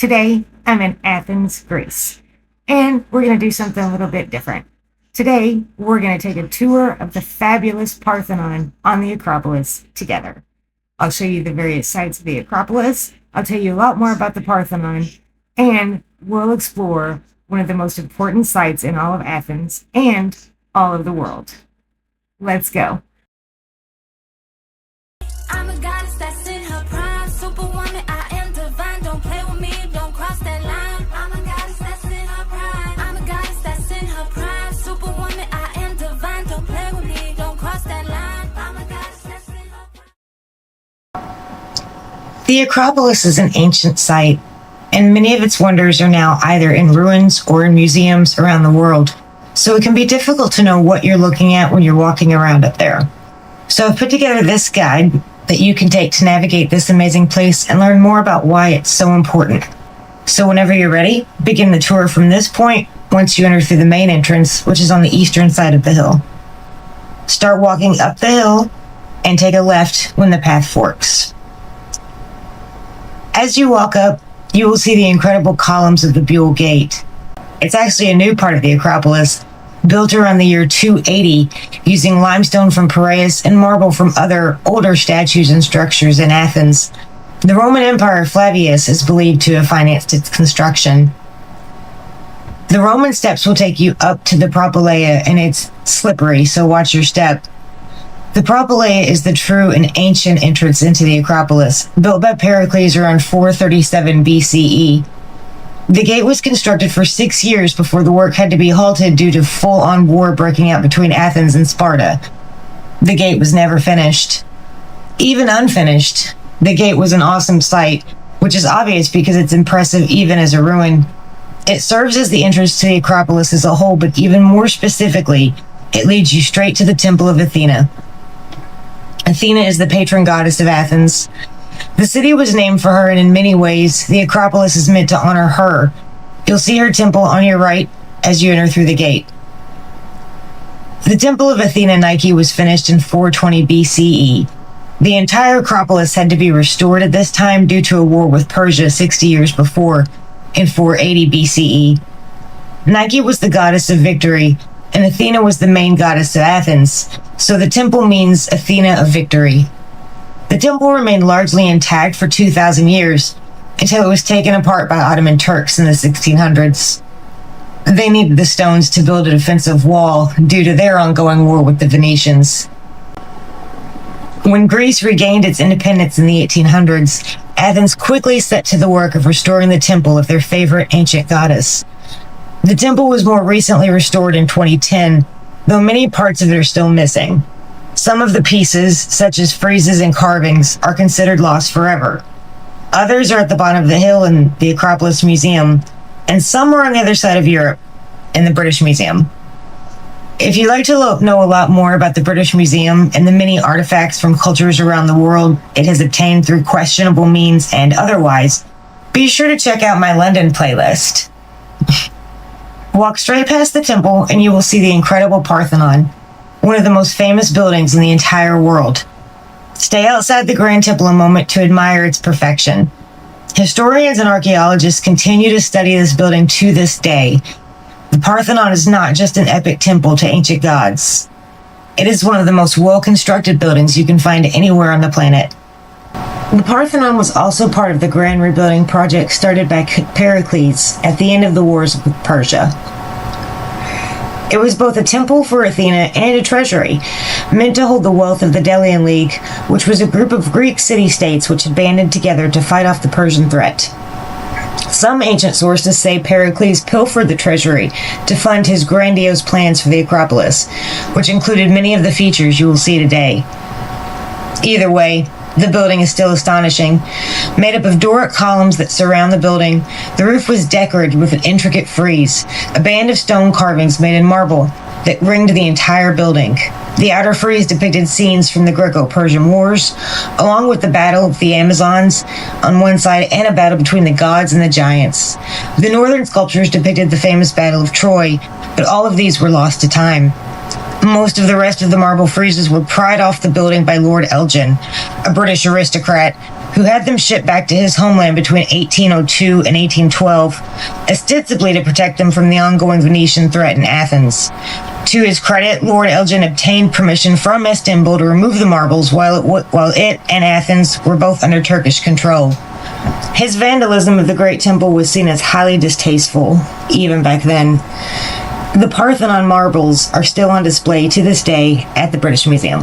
Today, I'm in Athens, Greece, and we're going to do something a little bit different. Today, we're going to take a tour of the fabulous Parthenon on the Acropolis together. I'll show you the various sites of the Acropolis, I'll tell you a lot more about the Parthenon, and we'll explore one of the most important sites in all of Athens and all of the world. Let's go. I'm a goddess that's in her prime, superwoman, I am divine, don't play with me, don't cross that line. I'm a goddess that's in her prime, I'm a goddess that's in her prime, superwoman, I am divine, don't play with me, don't cross that line. I'm a goddess that's in her prime. The Acropolis is an ancient site, and many of its wonders are now either in ruins or in museums around the world, so it can be difficult to know what you're looking at when you're walking around up there. So I've put together this guide that you can take to navigate this amazing place and learn more about why it's so important. So whenever you're ready, begin the tour from this point once you enter through the main entrance, which is on the eastern side of the hill. Start walking up the hill and take a left when the path forks. As you walk up, you will see the incredible columns of the Buhl Gate. It's actually a new part of the Acropolis, built around the year 280 using limestone from Piraeus and marble from other older statues and structures in Athens. The Roman Emperor Flavius is believed to have financed its construction. The Roman steps will take you up to the Propylaea, and it's slippery, so watch your step. The Propylaea is the true and ancient entrance into the Acropolis, built by Pericles around 437 BCE. The gate was constructed for 6 years before the work had to be halted due to full-on war breaking out between Athens and Sparta. The gate was never finished. Even unfinished, the gate was an awesome sight, which is obvious because it's impressive even as a ruin. It serves as the entrance to the Acropolis as a whole, but even more specifically, it leads you straight to the Temple of Athena. Athena is the patron goddess of Athens. The city was named for her, and in many ways, the Acropolis is meant to honor her. You'll see her temple on your right as you enter through the gate. The Temple of Athena Nike was finished in 420 BCE. The entire Acropolis had to be restored at this time due to a war with Persia 60 years before, in 480 BCE. Nike was the goddess of victory, and Athena was the main goddess of Athens, so the temple means Athena of victory. The temple remained largely intact for 2,000 years, until it was taken apart by Ottoman Turks in the 1600s. They needed the stones to build a defensive wall due to their ongoing war with the Venetians. When Greece regained its independence in the 1800s, Athens quickly set to the work of restoring the temple of their favorite ancient goddess. The temple was more recently restored in 2010, though many parts of it are still missing. Some of the pieces, such as friezes and carvings, are considered lost forever. Others are at the bottom of the hill in the Acropolis Museum, and some are on the other side of Europe, in the British Museum. If you'd like to know a lot more about the British Museum and the many artifacts from cultures around the world it has obtained through questionable means and otherwise, be sure to check out my London playlist. Walk straight past the temple and you will see the incredible Parthenon, one of the most famous buildings in the entire world. Stay outside the Grand Temple a moment to admire its perfection. Historians and archaeologists continue to study this building to this day. The Parthenon is not just an epic temple to ancient gods. It is one of the most well-constructed buildings you can find anywhere on the planet. The Parthenon was also part of the grand rebuilding project started by Pericles at the end of the wars with Persia. It was both a temple for Athena and a treasury, meant to hold the wealth of the Delian League, which was a group of Greek city-states which had banded together to fight off the Persian threat. Some ancient sources say Pericles pilfered the treasury to fund his grandiose plans for the Acropolis, which included many of the features you will see today. Either way, the building is still astonishing. Made up of Doric columns that surround the building, the roof was decorated with an intricate frieze, a band of stone carvings made in marble that ringed the entire building. The outer frieze depicted scenes from the Greco-Persian Wars, along with the Battle of the Amazons on one side and a battle between the gods and the giants. The northern sculptures depicted the famous Battle of Troy, but all of these were lost to time. Most of the rest of the marble friezes were pried off the building by Lord Elgin, a British aristocrat, who had them shipped back to his homeland between 1802 and 1812, ostensibly to protect them from the ongoing Venetian threat in Athens. To his credit, Lord Elgin obtained permission from Istanbul to remove the marbles while it and Athens were both under Turkish control. His vandalism of the Great Temple was seen as highly distasteful, even back then. The Parthenon marbles are still on display to this day at the British Museum.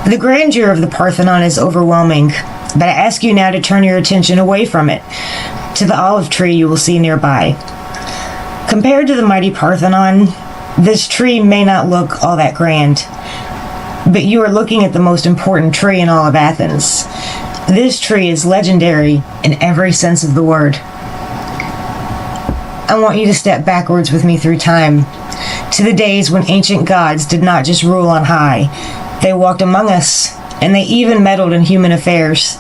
The grandeur of the Parthenon is overwhelming, but I ask you now to turn your attention away from it, to the olive tree you will see nearby. Compared to the mighty Parthenon, this tree may not look all that grand, but you are looking at the most important tree in all of Athens. This tree is legendary in every sense of the word. I want you to step backwards with me through time, to the days when ancient gods did not just rule on high. They walked among us, and they even meddled in human affairs.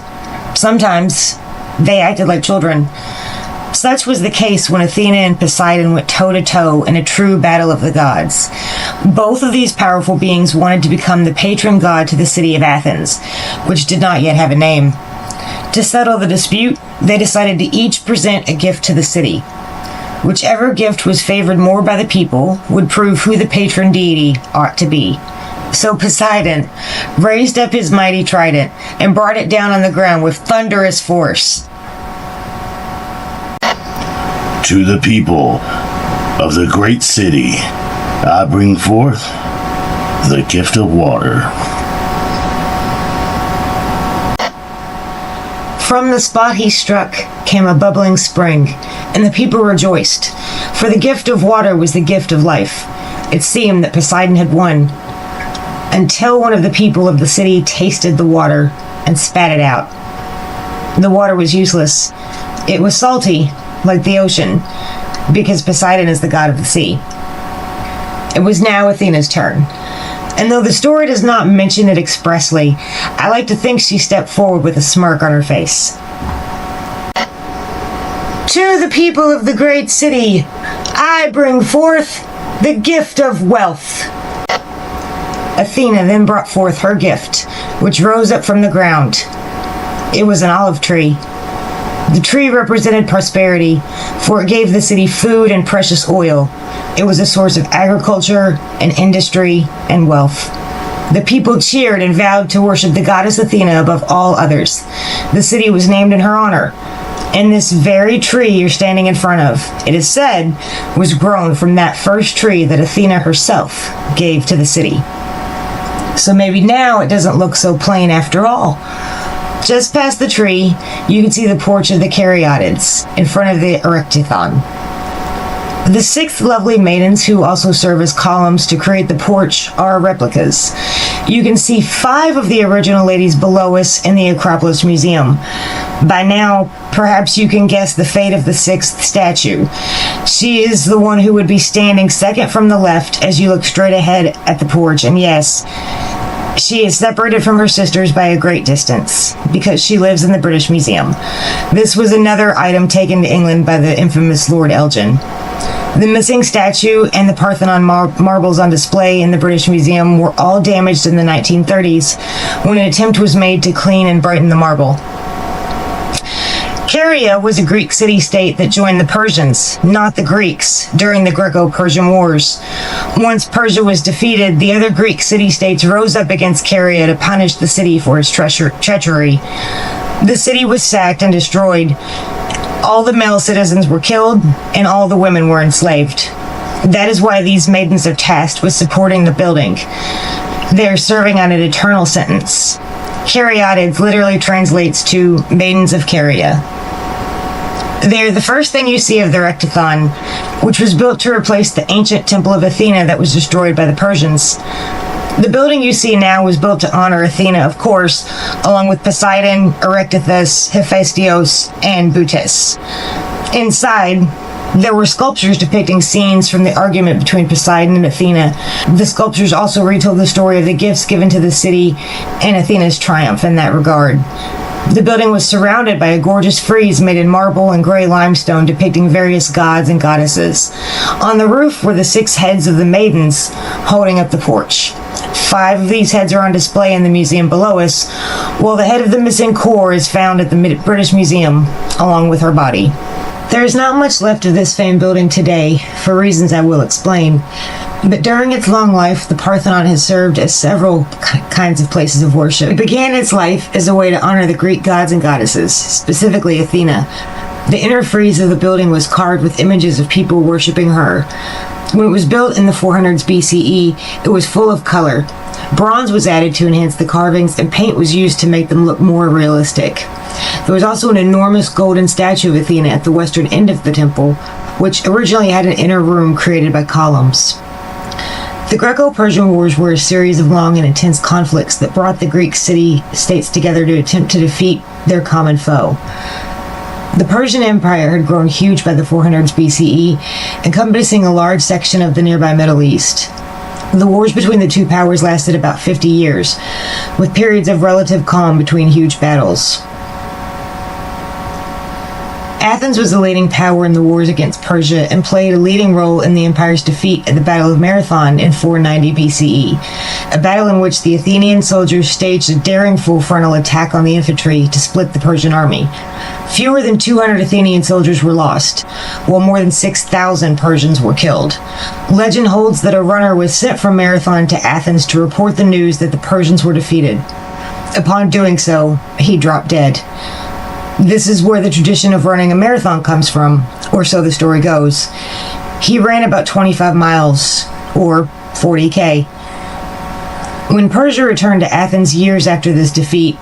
Sometimes, they acted like children. Such was the case when Athena and Poseidon went toe-to-toe in a true battle of the gods. Both of these powerful beings wanted to become the patron god to the city of Athens, which did not yet have a name. To settle the dispute, they decided to each present a gift to the city. Whichever gift was favored more by the people would prove who the patron deity ought to be. So Poseidon raised up his mighty trident and brought it down on the ground with thunderous force. To the people of the great city, I bring forth the gift of water. From the spot he struck came a bubbling spring, and the people rejoiced, for the gift of water was the gift of life. It seemed that Poseidon had won, until one of the people of the city tasted the water and spat it out. The water was useless. It was salty, like the ocean, because Poseidon is the god of the sea. It was now Athena's turn, and though the story does not mention it expressly, I like to think she stepped forward with a smirk on her face. To the people of the great city, I bring forth the gift of wealth. Athena then brought forth her gift, which rose up from the ground. It was an olive tree. The tree represented prosperity, for it gave the city food and precious oil. It was a source of agriculture and industry and wealth. The people cheered and vowed to worship the goddess Athena above all others. The city was named in her honor. And this very tree you're standing in front of, it is said, was grown from that first tree that Athena herself gave to the city. So maybe now it doesn't look so plain after all. Just past the tree, you can see the porch of the Caryatids in front of the Erectathon. The 6 lovely maidens who also serve as columns to create the porch are replicas. You can see 5 of the original ladies below us in the Acropolis Museum. By now, perhaps you can guess the fate of the 6th statue. She is the one who would be standing second from the left as you look straight ahead at the porch, and yes, she is separated from her sisters by a great distance, because she lives in the British Museum. This was another item taken to England by the infamous Lord Elgin. The missing statue and the Parthenon marbles on display in the British Museum were all damaged in the 1930s, when an attempt was made to clean and brighten the marble. Caria was a Greek city-state that joined the Persians, not the Greeks, during the Greco-Persian Wars. Once Persia was defeated, the other Greek city-states rose up against Caria to punish the city for its treachery. The city was sacked and destroyed. All the male citizens were killed, and all the women were enslaved. That is why these maidens are tasked with supporting the building. They are serving on an eternal sentence. Caryatids literally translates to maidens of Caria. They're the first thing you see of the Erectathon, which was built to replace the ancient temple of Athena that was destroyed by the Persians. The building you see now was built to honor Athena, of course, along with Poseidon, Erectithus, Hephaestos, and Butes. Inside, there were sculptures depicting scenes from the argument between Poseidon and Athena. The sculptures also retold the story of the gifts given to the city and Athena's triumph in that regard. The building was surrounded by a gorgeous frieze made in marble and gray limestone depicting various gods and goddesses. On the roof were the 6 heads of the maidens holding up the porch. 5 of these heads are on display in the museum below us, Well, the head of the missing core is found at the British Museum, along with her body. There is not much left of this famed building today, for reasons I will explain. But during its long life, the Parthenon has served as several kinds of places of worship. It began its life as a way to honor the Greek gods and goddesses, specifically Athena. The inner frieze of the building was carved with images of people worshiping her. When it was built in the 400s BCE, it was full of color. Bronze was added to enhance the carvings, and paint was used to make them look more realistic. There was also an enormous golden statue of Athena at the western end of the temple, which originally had an inner room created by columns. The Greco-Persian Wars were a series of long and intense conflicts that brought the Greek city-states together to attempt to defeat their common foe. The Persian Empire had grown huge by the 400s BCE, encompassing a large section of the nearby Middle East. The wars between the two powers lasted about 50 years, with periods of relative calm between huge battles. Athens was the leading power in the wars against Persia and played a leading role in the empire's defeat at the Battle of Marathon in 490 BCE, a battle in which the Athenian soldiers staged a daring full frontal attack on the infantry to split the Persian army. Fewer than 200 Athenian soldiers were lost, while more than 6,000 Persians were killed. Legend holds that a runner was sent from Marathon to Athens to report the news that the Persians were defeated. Upon doing so, he dropped dead. This is where the tradition of running a marathon comes from, or so the story goes. He ran about 25 miles, or 40K. When Persia returned to Athens years after this defeat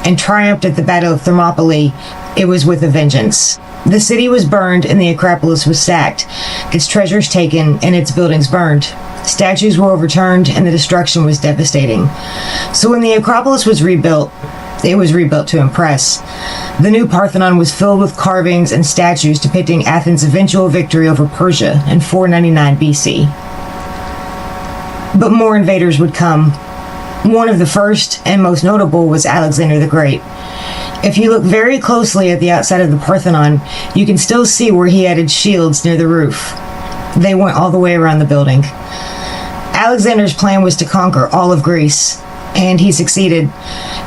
and triumphed at the Battle of Thermopylae, it was with a vengeance. The city was burned and the Acropolis was sacked, its treasures taken and its buildings burned. Statues were overturned and the destruction was devastating. So when the Acropolis was rebuilt, it was rebuilt to impress. The new Parthenon was filled with carvings and statues depicting Athens' eventual victory over Persia in 499 BC. But more invaders would come. One of the first and most notable was Alexander the Great. If you look very closely at the outside of the Parthenon, you can still see where he added shields near the roof. They went all the way around the building. Alexander's plan was to conquer all of Greece, and he succeeded.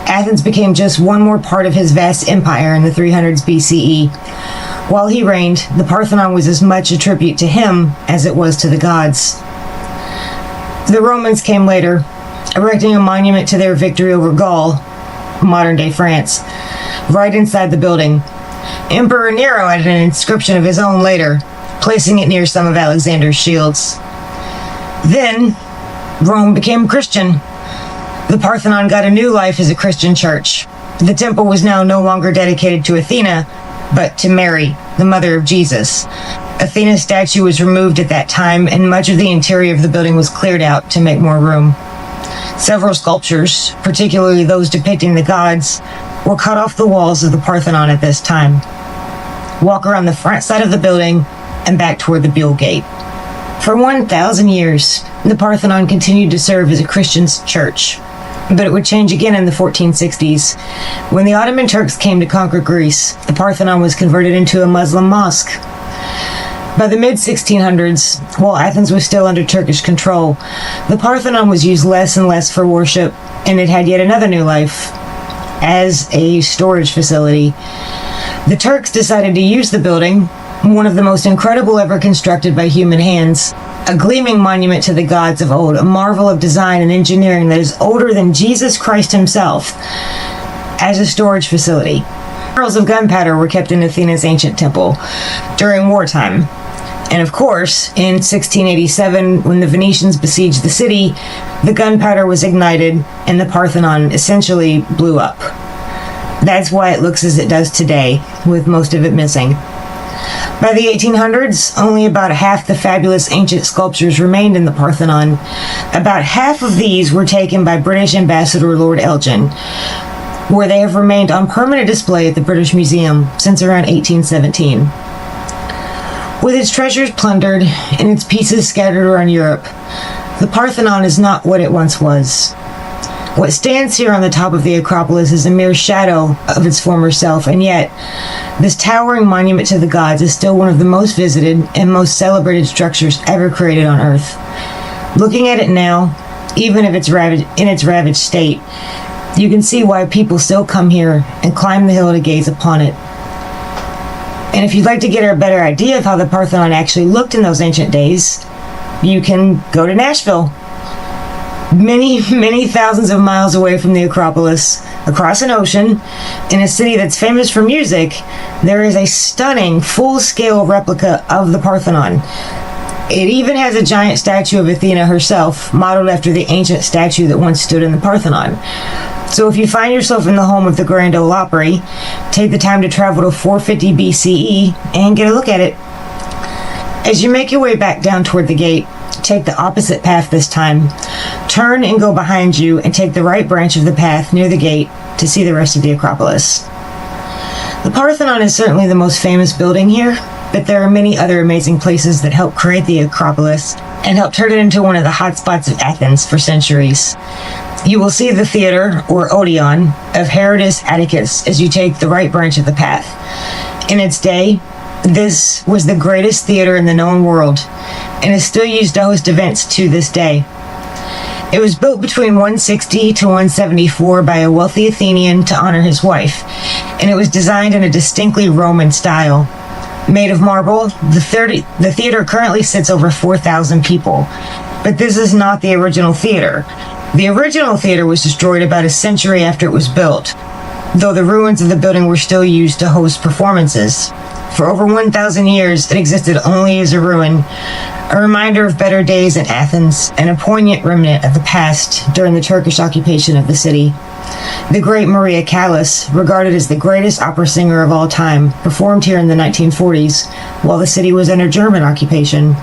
Athens became just one more part of his vast empire in the 300s BCE. While he reigned, the Parthenon was as much a tribute to him as it was to the gods. The Romans came later, erecting a monument to their victory over Gaul, modern-day France, right inside the building. Emperor Nero added an inscription of his own later, placing it near some of Alexander's shields. Then, Rome became Christian. The Parthenon got a new life as a Christian church. The temple was now no longer dedicated to Athena, but to Mary, the mother of Jesus. Athena's statue was removed at that time, and much of the interior of the building was cleared out to make more room. Several sculptures, particularly those depicting the gods, were cut off the walls of the Parthenon at this time. Walk around the front side of the building and back toward the Buhl Gate. For 1,000 years, the Parthenon continued to serve as a Christian church. But it would change again in the 1460s. When the Ottoman Turks came to conquer Greece, the Parthenon was converted into a Muslim mosque. By the mid-1600s, while Athens was still under Turkish control, the Parthenon was used less and less for worship, and it had yet another new life, as a storage facility. The Turks decided to use the building, one of the most incredible ever constructed by human hands, a gleaming monument to the gods of old, a marvel of design and engineering that is older than Jesus Christ himself, as a storage facility. Barrels of gunpowder were kept in Athena's ancient temple during wartime. And of course, in 1687, when the Venetians besieged the city, the gunpowder was ignited and the Parthenon essentially blew up. That's why it looks as it does today, with most of it missing. By the 1800s, only about half the fabulous ancient sculptures remained in the Parthenon. About half of these were taken by British Ambassador Lord Elgin, where they have remained on permanent display at the British Museum since around 1817. With its treasures plundered and its pieces scattered around Europe, the Parthenon is not what it once was. What stands here on the top of the Acropolis is a mere shadow of its former self, and yet, this towering monument to the gods is still one of the most visited and most celebrated structures ever created on Earth. Looking at it now, even if it's in its ravaged state, You can see why people still come here and climb the hill to gaze upon it. And if you'd like to get a better idea of how the Parthenon actually looked in those ancient days, you can go to Nashville. Many thousands of miles away from the Acropolis, across an ocean, in a city that's famous for music, there is a stunning full-scale replica of the Parthenon. It even has a giant statue of Athena herself, modeled after the ancient statue that once stood in the Parthenon. So if you find yourself in the home of the Grand Ole Opry, take the time to travel to 450 BCE and get a look at it. As you make your way back down toward the gate, take the opposite path this time. Turn and go behind you and take the right branch of the path near the gate to see the rest of the Acropolis. The Parthenon is certainly the most famous building here, but there are many other amazing places that helped create the Acropolis and helped turn it into one of the hotspots of Athens for centuries. You will see the theater, or Odeon, of Herodotus Atticus as you take the right branch of the path. In its day, this was the greatest theater in the known world, and is still used to host events to this day. It was built between 160 to 174 by a wealthy Athenian to honor his wife, and it was designed in a distinctly Roman style. Made of marble, the theater currently sits over 4,000 people, but this is not the original theater. The original theater was destroyed about a century after it was built, though the ruins of the building were still used to host performances. For over 1,000 years, it existed only as a ruin, a reminder of better days in Athens, and a poignant remnant of the past during the Turkish occupation of the city. The great Maria Callas, regarded as the greatest opera singer of all time, performed here in the 1940s while the city was under German occupation.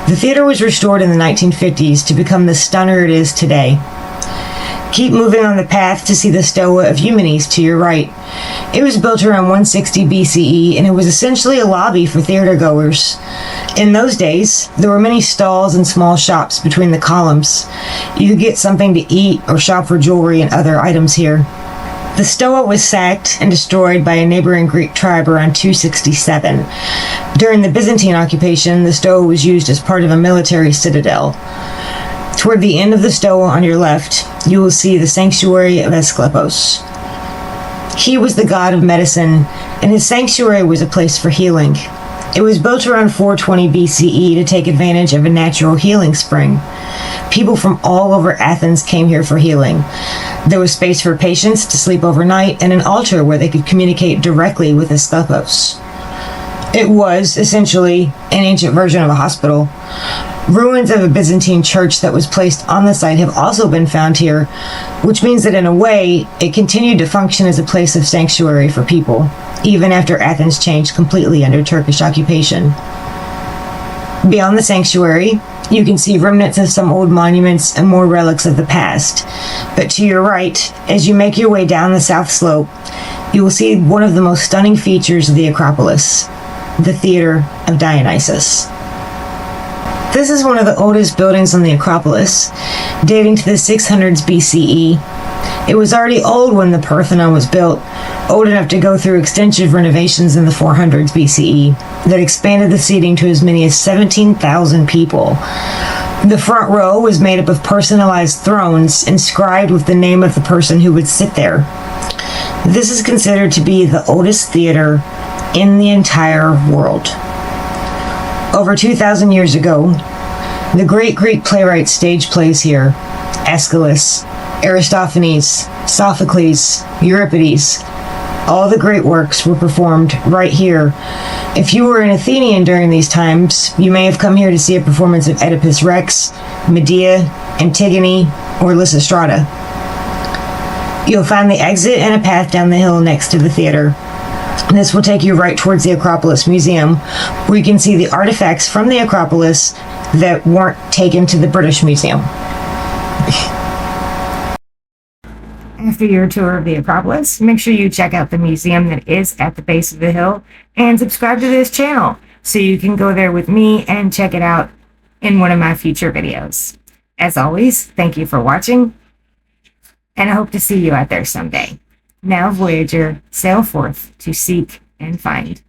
The theater was restored in the 1950s to become the stunner it is today. Keep moving on the path to see the Stoa of Eumenes to your right. It was built around 160 BCE, and it was essentially a lobby for theater goers. In those days, there were many stalls and small shops between the columns. You could get something to eat or shop for jewelry and other items here. The Stoa was sacked and destroyed by a neighboring Greek tribe around 267. During the Byzantine occupation, the Stoa was used as part of a military citadel. Toward the end of the Stoa on your left, you will see the sanctuary of Asclepios. He was the god of medicine, and his sanctuary was a place for healing. It was built around 420 BCE to take advantage of a natural healing spring. People from all over Athens came here for healing. There was space for patients to sleep overnight and an altar where they could communicate directly with Asclepios. It was, essentially, an ancient version of a hospital. Ruins of a Byzantine church that was placed on the site have also been found here, which means that in a way, it continued to function as a place of sanctuary for people, even after Athens changed completely under Turkish occupation. Beyond the sanctuary, you can see remnants of some old monuments and more relics of the past. But to your right, as you make your way down the south slope, you will see one of the most stunning features of the Acropolis, the Theater of Dionysus. This is one of the oldest buildings on the Acropolis, dating to the 600s BCE. It was already old when the Parthenon was built, old enough to go through extensive renovations in the 400s BCE that expanded the seating to as many as 17,000 people. The front row was made up of personalized thrones inscribed with the name of the person who would sit there. This is considered to be the oldest theater in the entire world. Over 2,000 years ago, the great Greek playwrights staged plays here. Aeschylus, Aristophanes, Sophocles, Euripides. All the great works were performed right here. If you were an Athenian during these times, you may have come here to see a performance of Oedipus Rex, Medea, Antigone, or Lysistrata. You'll find the exit and a path down the hill next to the theater. This will take you right towards the Acropolis Museum, where you can see the artifacts from the Acropolis that weren't taken to the British Museum. After your tour of the Acropolis, make sure you check out the museum that is at the base of the hill and subscribe to this channel so you can go there with me and check it out in one of my future videos. As always, thank you for watching, and I hope to see you out there someday. Now, Voyager, sail forth to seek and find.